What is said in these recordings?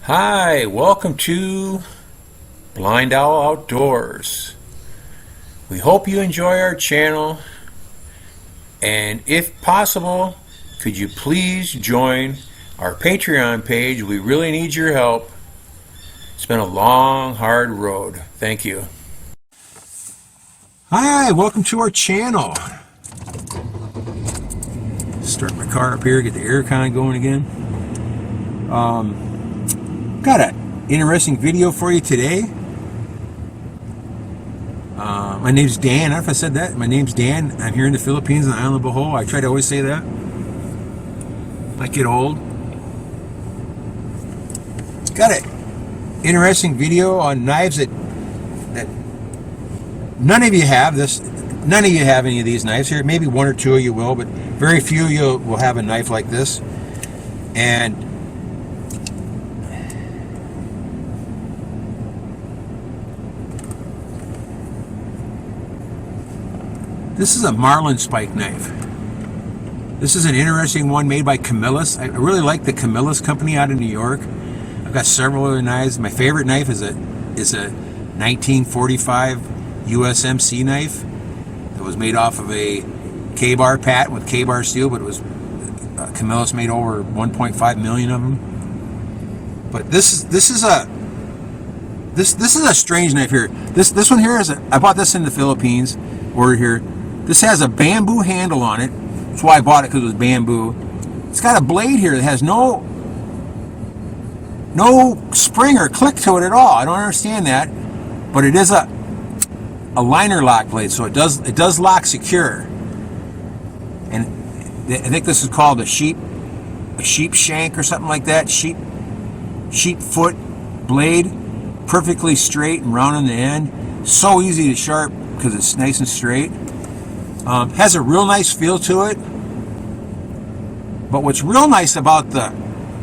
Hi, welcome to Blindowl Outdoors. We hope you enjoy our channel, and if possible, could you please join our Patreon page? We really need your help. It's been a long, hard road. Thank you. Hi, welcome to our channel. Start my car up here, get the air con going again. Got an interesting video for you today. My name's Dan. I don't know if I said that. My name's Dan. I'm here in the Philippines on the Island of Bohol. I try to always say that. Might get old. Got an interesting video on knives that none of you have. None of you have any of these knives here. Maybe one or two of you will, but very few of you will have a knife like this. And this is a marlin spike knife. This is an interesting one made by Camillus. I really like the Camillus company out of New York. I've got several other knives. My favorite knife is a 1945 USMC knife. It was made off of a K-bar patent with K-bar steel, but it was Camillus made over 1.5 million of them. But this is a strange knife here. This one here I bought this in the Philippines. Ordered here. This has a bamboo handle on it. That's why I bought it, because it was bamboo. It's got a blade here that has no spring or click to it at all. I don't understand that, but it is a liner lock blade, so it does lock secure. And I think this is called a sheep shank or something like that. Sheep foot blade, perfectly straight and round on the end. So easy to sharp because it's nice and straight. Has a real nice feel to it. But what's real nice about the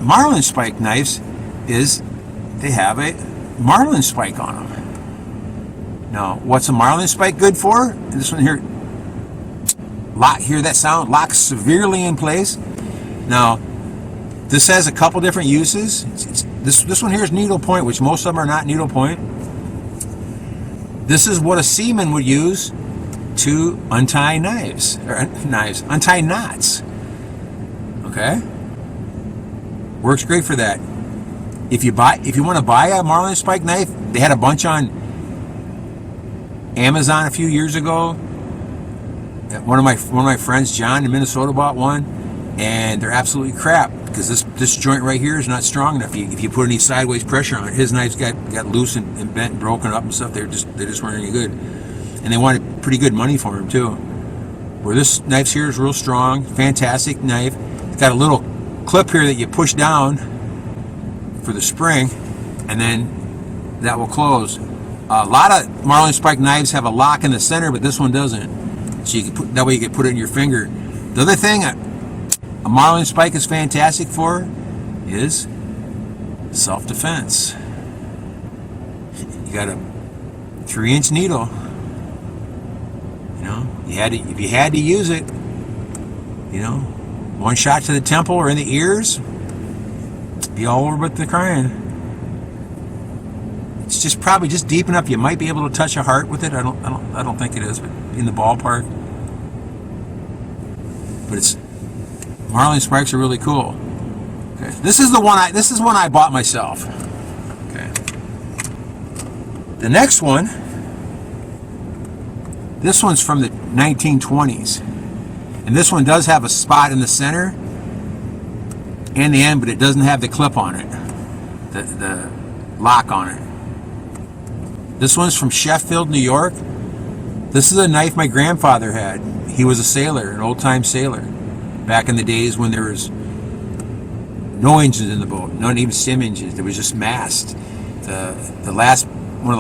marlin spike knives is they have a marlin spike on them. Now, what's a marlin spike good for? This one here, hear that sound? Locks severely in place. Now, this has a couple different uses. This one here is needle point, which most of them are not needle point. This is what a seaman would use to untie untie knots. Okay, works great for that. If you want to buy a marlin spike knife, they had a bunch on Amazon a few years ago. One of my friends, John in Minnesota, bought one, and they're absolutely crap because this joint right here is not strong enough. If you put any sideways pressure on it, his knives got loose and bent and broken up and stuff. They just weren't any good, and they wanted pretty good money for him too. Where this knife here is real strong, fantastic knife. It's got a little clip here that you push down for the spring, and then that will close. A lot of marlin spike knives have a lock in the center, but this one doesn't. So that way you can put it in your finger. The other thing a marlin spike is fantastic for is self-defense. You got a 3-inch needle. You know, if you had to use it, one shot to the temple or in the ears, be all over but the crying. It's just probably just deep enough you might be able to touch a heart with it. I don't think it is, but in the ballpark. But marlin spikes are really cool. Okay, this is one I bought myself. Okay. The next one, this one's from the 1920s, and this one does have a spot in the center and the end, but it doesn't have the clip on it, the lock on it. This one's from Sheffield, New York. This is a knife my grandfather had. He was a sailor, an old-time sailor, back in the days when there was no engines in the boat, not even steam engines. There was just mast. One of the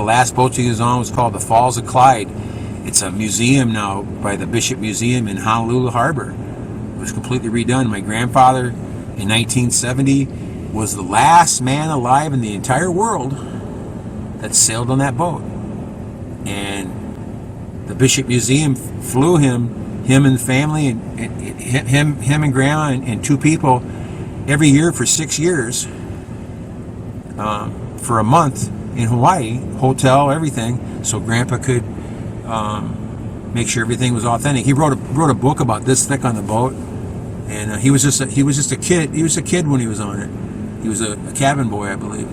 last boats he was on was called the Falls of Clyde. It's a museum now by the Bishop Museum in Honolulu Harbor. It was completely redone. My grandfather in 1970 was the last man alive in the entire world that sailed on that boat. And the Bishop Museum flew him him and the family, and him and grandma and two people every year for 6 years, for a month in Hawaii, hotel, everything, so grandpa could make sure everything was authentic. He wrote a book about this thick on the boat, and he was just a kid. He was a kid when he was on it. He was a cabin boy, I believe,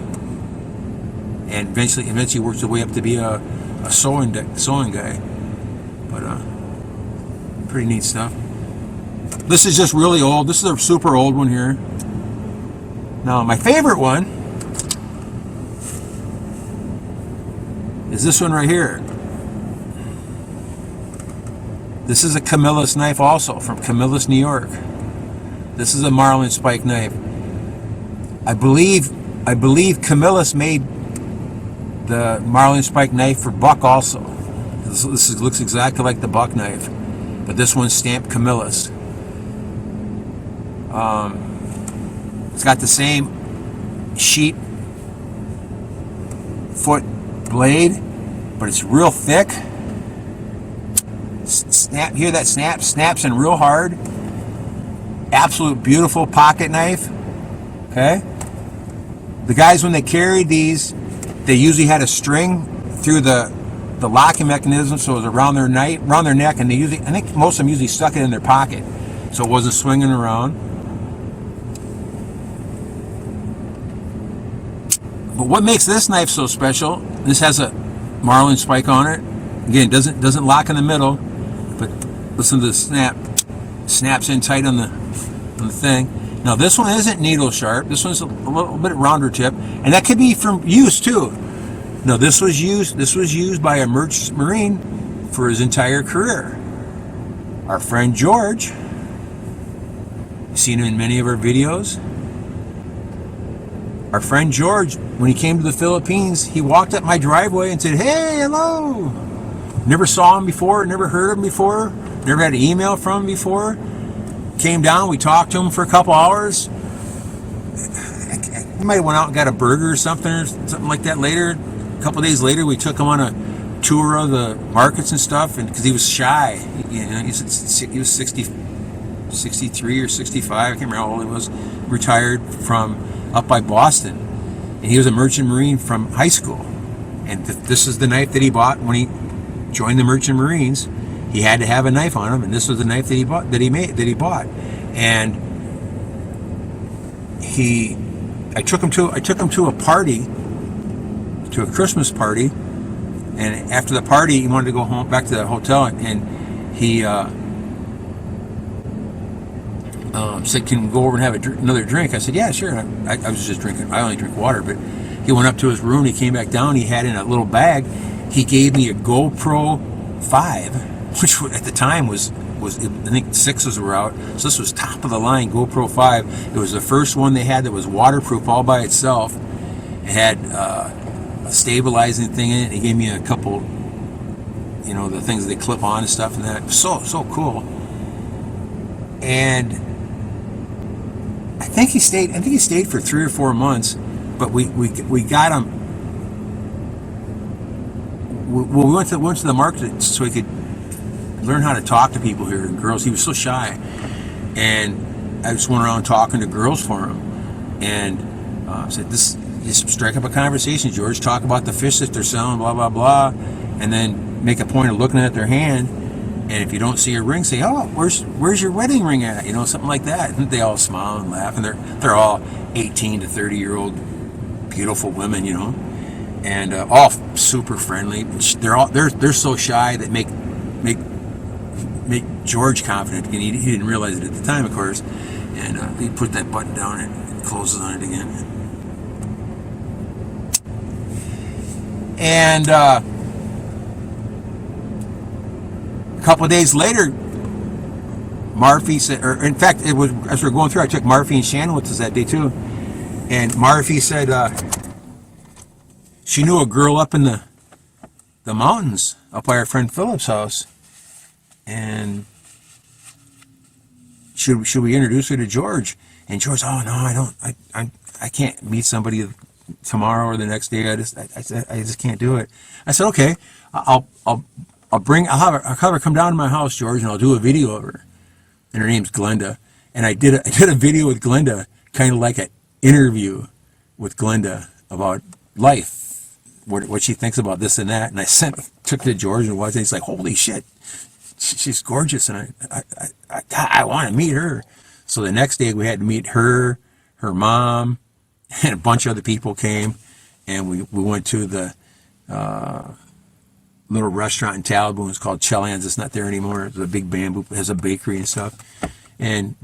and eventually worked his way up to be a sewing guy. But pretty neat stuff. This is just really old. This is a super old one here. Now, my favorite one is this one right here. This is a Camillus knife, also from Camillus, New York. This is a marlin spike knife. I believe Camillus made the marlin spike knife for buck also. This looks exactly like the buck knife, but this one's stamped Camillus. It's got the same sheep foot blade, but it's real thick. Snap, hear that snap? Snaps in real hard. Absolute beautiful pocket knife. Okay. The guys, when they carried these, they usually had a string through the locking mechanism, so it was around their neck, and I think most of them usually stuck it in their pocket, so it wasn't swinging around. But what makes this knife so special? This has a marlin spike on it. Again, it doesn't lock in the middle, but listen to the snap. Snaps in tight on the thing. Now this one isn't needle sharp. This one's a little bit rounder tip, and that could be from use too. No, this was used by a merchant marine for his entire career. Our friend George, you've seen him in many of our videos. Our friend George, when he came to the Philippines, he walked up my driveway and said, "Hey, hello." Never saw him before, never heard of him before, never had an email from him before. Came down, we talked to him for a couple hours. He might have went out and got a burger or something like that later. A couple days later, we took him on a tour of the markets and stuff, and because he was shy, he was 63 or 65, I can't remember how old he was, retired from up by Boston, and he was a merchant marine from high school, and this is the knife that he bought when he joined the merchant marines. He had to have a knife on him, and this was the knife that he bought, and I took him to a party, to a Christmas party, and after the party he wanted to go home, back to the hotel, and he said, "Can we go over and have another drink?" I said, "Yeah, sure." I was just drinking. I only drink water, but he went up to his room. He came back down. He had in a little bag. He gave me a GoPro 5, which at the time was I think 6s were out. So this was top of the line GoPro 5. It was the first one they had that was waterproof all by itself. It had a stabilizing thing in it. He gave me a couple, the things they clip on and stuff, and that. So cool. And I think he stayed for 3 or 4 months, but we got him. We went to the market so he could learn how to talk to people here and girls. He was so shy, and I just went around talking to girls for him, and said, "This, just strike up a conversation, George. Talk about the fish that they're selling, blah blah blah, and then make a point of looking at their hand. And if you don't see a ring, say, 'Oh, where's your wedding ring at?' Something like that." And they all smile and laugh, and they're all 18 to 30-year-old beautiful women, and all super friendly. They're so shy that make George confident, and he didn't realize it at the time, of course. And he put that button down and closes on it again. And a couple of days later, Marfie said, or in fact, it was as we were going through, I took Marfie and Shannon with us that day too. And Marfie said she knew a girl up in the mountains up by our friend Philip's house, and should we introduce her to George? And George, "Oh no, I can't meet somebody tomorrow or the next day. I just can't do it." I said, "Okay, I'll I'll have her come down to my house, George, and I'll do a video of her. And her name's Glenda. And I did a video with Glenda, kind of like an interview with Glenda about life, what she thinks about this and that. And I took it to George and watched it. He's like, holy shit, she's gorgeous, and I want to meet her. So the next day we had to meet her mom, and a bunch of other people came, and we went to the little restaurant in Talbot. It's called Chellan's. It's not there anymore. It's a big bamboo. It has a bakery and stuff. And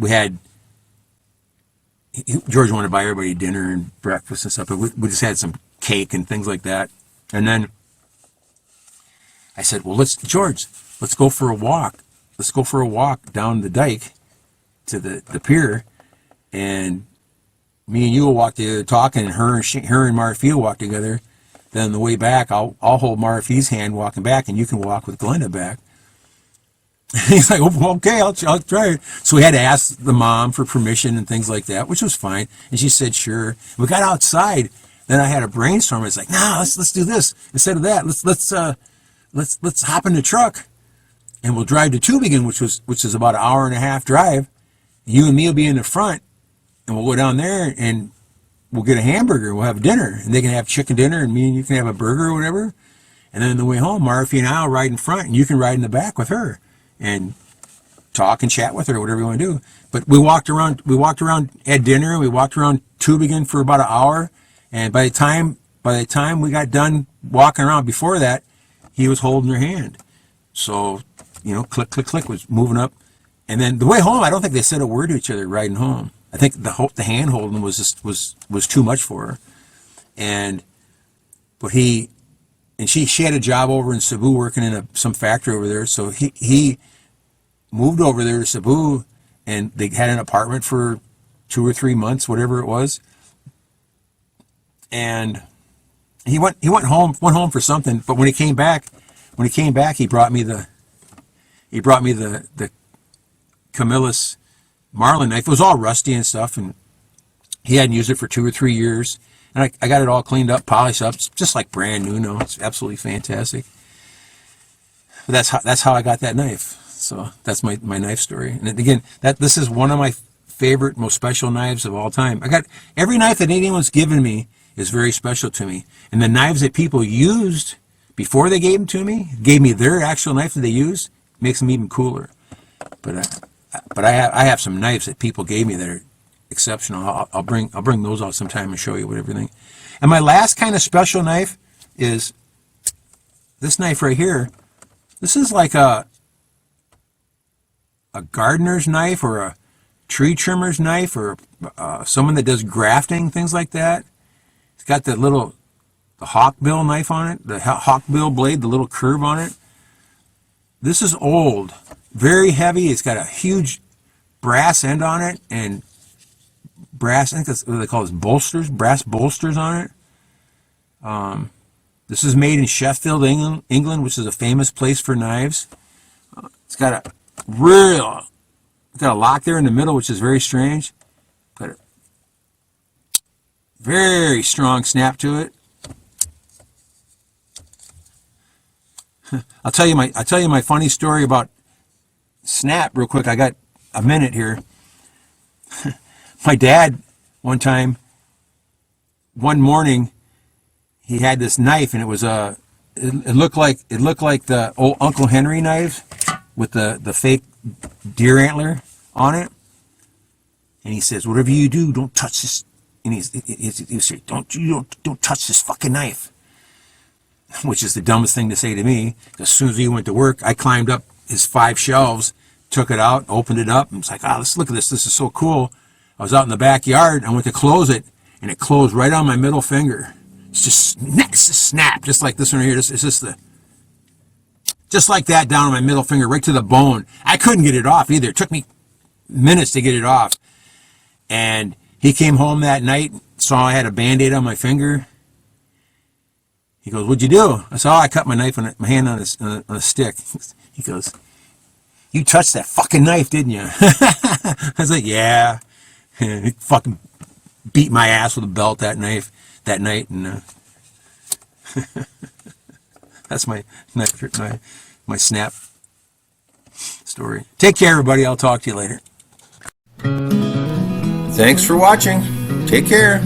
George wanted to buy everybody dinner and breakfast and stuff, but we just had some cake and things like that. And then I said, well, George, let's go for a walk. Let's go for a walk down the dike to the pier, and me and you will walk together talking, and her and Marfie will walk together. Then on the way back, I'll hold Marfie's hand walking back, and you can walk with Glenda back. He's like, oh, okay, I'll try it. So we had to ask the mom for permission and things like that, which was fine. And she said, sure. We got outside. Then I had a brainstorm. It's like, nah, let's do this instead of that. Let's hop in the truck, and we'll drive to Tübingen, which is about an hour and a half drive. You and me will be in the front, and we'll go down there and we'll get a hamburger. We'll have dinner, and they can have chicken dinner, and me and you can have a burger or whatever. And then on the way home, Marfie and I will ride in front, and you can ride in the back with her and talk and chat with her, whatever you want to do. But we walked around, had dinner, we walked around Tübingen for about an hour, and by the time we got done walking around, before that, he was holding her hand. So, click, click, click was moving up. And then the way home, I don't think they said a word to each other riding home. I think the hand holding was too much for her. But she had a job over in Cebu working in some factory over there. So he moved over there to Cebu, and they had an apartment for 2 or 3 months, whatever it was. And he went home for something. But when he came back, he brought me the Camillus marlin knife. It was all rusty and stuff, and he hadn't used it for 2 or 3 years. And I got it all cleaned up, polished up, just like brand new now. It's absolutely fantastic. But that's how I got that knife. So that's my knife story. And again, this is one of my favorite, most special knives of all time. I got every knife that anyone's given me is very special to me. And the knives that people used before they gave them to me, gave me their actual knife that they used, makes them even cooler. But I have some knives that people gave me that are exceptional. I'll bring those out sometime and show you what everything. And my last kind of special knife is this knife right here. This is like a gardener's knife or a tree trimmer's knife, or someone that does grafting, things like that. It's got the hawkbill knife on it, the hawkbill blade, the little curve on it. This is old, very heavy. It's got a huge brass end on it, and I think that's what they call it, bolsters, brass bolsters on it. This is made in Sheffield, England, which is a famous place for knives. It's got a lock there in the middle, which is very strange. Got a very strong snap to it. I'll tell you my funny story about snap real quick. I got a minute here. My dad, one morning, he had this knife, and it was it looked like the old Uncle Henry knife with the fake deer antler on it. And he says, "Whatever you do, don't touch this." And he said, "Don't touch this fucking knife," which is the dumbest thing to say to me. As soon as he went to work, I climbed up his 5 shelves, took it out, opened it up, and was like, let's look at this. This is so cool. I was out in the backyard. I went to close it, and it closed right on my middle finger. It's just snap, just like this one right here. It's just like that down on my middle finger, right to the bone. I couldn't get it off either. It took me minutes to get it off. And he came home that night, saw I had a Band-Aid on my finger. He goes, "What'd you do?" I said, "I cut my my hand on a stick." He goes, "You touched that fucking knife, didn't you?" I was like, "Yeah." He fucking beat my ass with a belt that night, and that's my knife my snap story. Take care, everybody. I'll talk to you later. Thanks for watching. Take care.